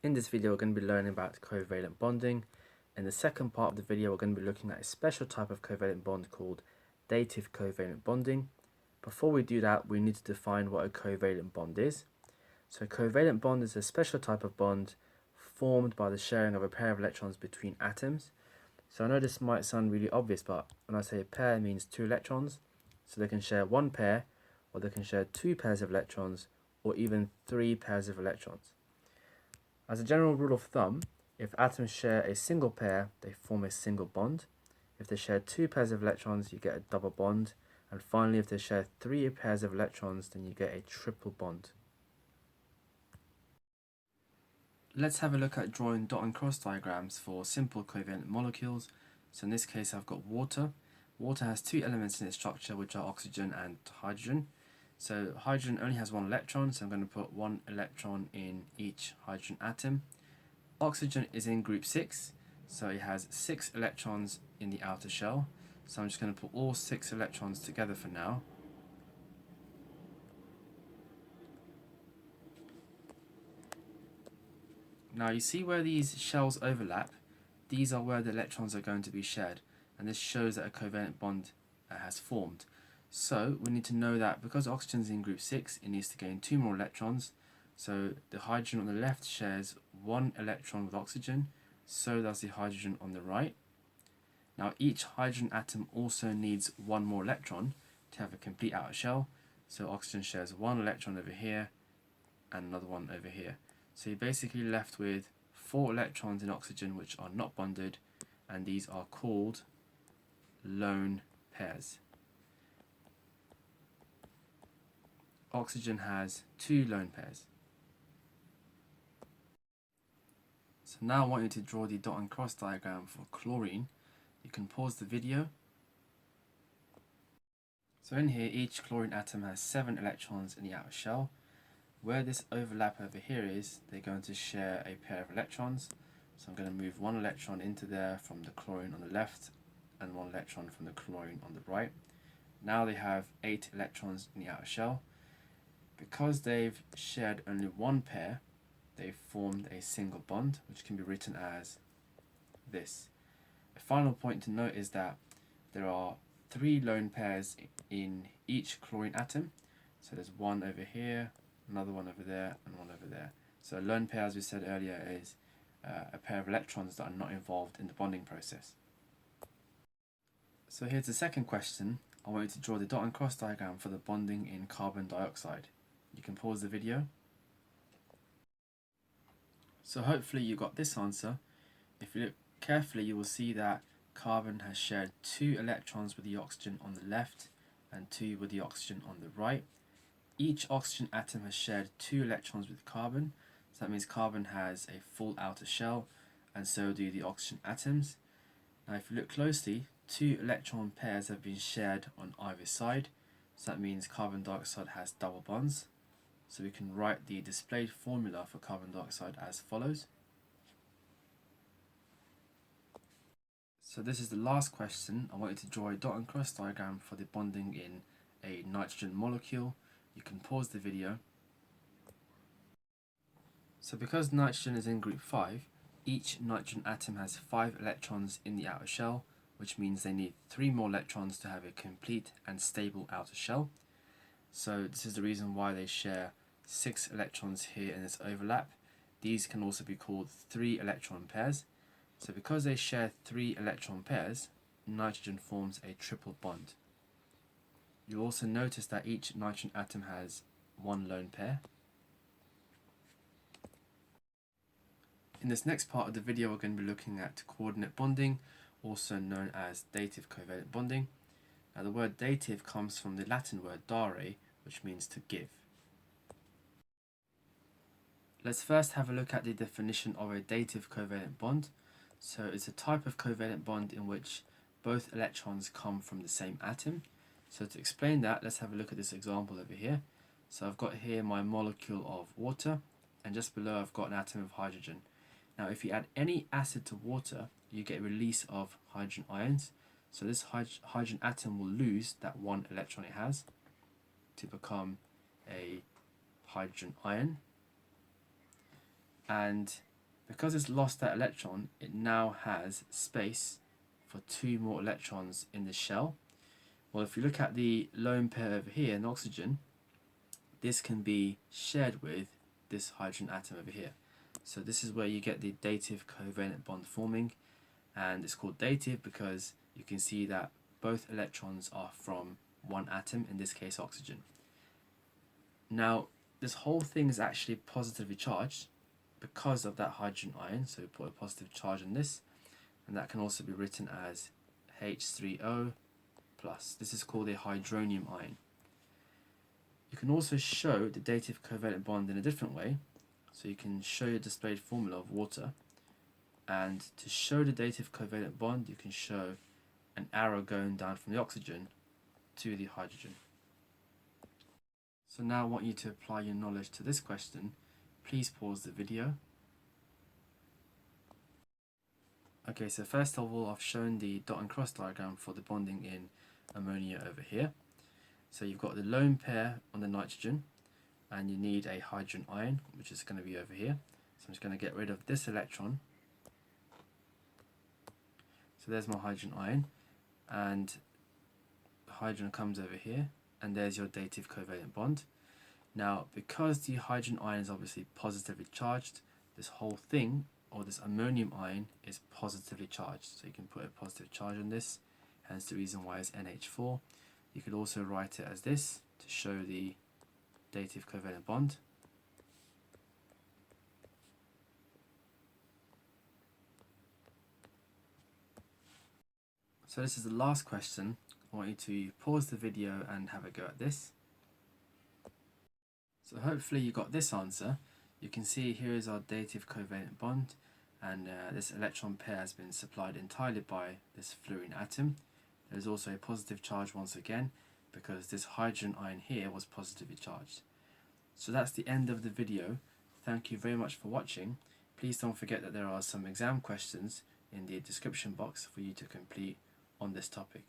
In this video, we're going to be learning about covalent bonding. In the second part of the video, we're going to be looking at a special type of covalent bond called dative covalent bonding. Before we do that, we need to define what a covalent bond is. So a covalent bond is a special type of bond formed by the sharing of a pair of electrons between atoms. So I know this might sound really obvious, but when I say a pair, it means two electrons. So they can share one pair, or they can share two pairs of electrons, or even three pairs of electrons. As a general rule of thumb, if atoms share a single pair, they form a single bond. If they share two pairs of electrons, you get a double bond. And finally, if they share three pairs of electrons, then you get a triple bond. Let's have a look at drawing dot and cross diagrams for simple covalent molecules. So in this case, I've got water. Water has two elements in its structure, which are oxygen and hydrogen. So hydrogen only has one electron, so I'm going to put one electron in each hydrogen atom. Oxygen is in group 6, so it has 6 electrons in the outer shell. So I'm just going to put all 6 electrons together for now. Now you see where these shells overlap? These are where the electrons are going to be shared, and this shows that a covalent bond has formed. So we need to know that because oxygen is in group 6, it needs to gain 2 more electrons. So the hydrogen on the left shares 1 electron with oxygen, so does the hydrogen on the right. Now each hydrogen atom also needs 1 more electron to have a complete outer shell. So oxygen shares 1 electron over here and another one over here. So you're basically left with 4 electrons in oxygen which are not bonded, and these are called lone pairs. Oxygen has 2 lone pairs. So now I want you to draw the dot and cross diagram for chlorine. You can pause the video. So in here, each chlorine atom has 7 electrons in the outer shell. Where this overlap over here is, they're going to share a pair of electrons. So I'm going to move 1 electron into there from the chlorine on the left and 1 electron from the chlorine on the right. Now they have 8 electrons in the outer shell. Because they've shared only 1 pair, they've formed a single bond, which can be written as this. A final point to note is that there are 3 lone pairs in each chlorine atom. So there's 1 over here, another one over there, and 1 over there. So a lone pair, as we said earlier, is a pair of electrons that are not involved in the bonding process. So here's the second question. I want you to draw the dot and cross diagram for the bonding in carbon dioxide. You can pause the video. So hopefully you got this answer. If you look carefully, you will see that carbon has shared 2 electrons with the oxygen on the left and 2 with the oxygen on the right. Each oxygen atom has shared 2 electrons with carbon, so that means carbon has a full outer shell, and so do the oxygen atoms. Now if you look closely, 2 electron pairs have been shared on either side, so that means carbon dioxide has double bonds. So we can write the displayed formula for carbon dioxide as follows. So this is the last question. I want you to draw a dot and cross diagram for the bonding in a nitrogen molecule. You can pause the video. So because nitrogen is in group 5, each nitrogen atom has 5 electrons in the outer shell, which means they need 3 more electrons to have a complete and stable outer shell. So this is the reason why they share 6 electrons here in this overlap. These can also be called 3 electron pairs. So because they share 3 electron pairs, nitrogen forms a triple bond. You'll also notice that each nitrogen atom has 1 lone pair. In this next part of the video, we're going to be looking at coordinate bonding, also known as dative covalent bonding. Now the word dative comes from the Latin word dare, which means to give. Let's first have a look at the definition of a dative covalent bond. So it's a type of covalent bond in which both electrons come from the same atom. So to explain that, let's have a look at this example over here. So I've got here my molecule of water, and just below I've got an atom of hydrogen. Now if you add any acid to water, you get a release of hydrogen ions. So this hydrogen atom will lose that 1 electron it has to become a hydrogen ion. And Because it's lost that electron, it now has space for 2 more electrons in the shell. Well, if you look at the lone pair over here in oxygen, this can be shared with this hydrogen atom over here. So this is where you get the dative covalent bond forming, and it's called dative because you can see that both electrons are from one atom, in this case oxygen. Now this whole thing is actually positively charged because of that hydrogen ion, so we put a positive charge on this, and that can also be written as H3O+. This is called a hydronium ion. You can also show the dative covalent bond in a different way. So you can show your displayed formula of water, and to show the dative covalent bond you can show an arrow going down from the oxygen to the hydrogen. So now I want you to apply your knowledge to this question. Please pause the video. Okay, so first of all I've shown the dot and cross diagram for the bonding in ammonia over here. So you've got the lone pair on the nitrogen, and you need a hydrogen ion, which is going to be over here. So I'm just going to get rid of this electron. So there's my hydrogen ion, and the hydrogen comes over here, and there's your dative covalent bond. Now, because the hydrogen ion is obviously positively charged, this whole thing, or this ammonium ion, is positively charged. So you can put a positive charge on this, hence the reason why it's NH4. You could also write it as this to show the dative covalent bond. So this is the last question. I want you to pause the video and have a go at this. So hopefully you got this answer. You can see here is our dative covalent bond, and this electron pair has been supplied entirely by this fluorine atom. There is also a positive charge once again, because this hydrogen ion here was positively charged. So that's the end of the video. Thank you very much for watching. Please don't forget that there are some exam questions in the description box for you to complete on this topic.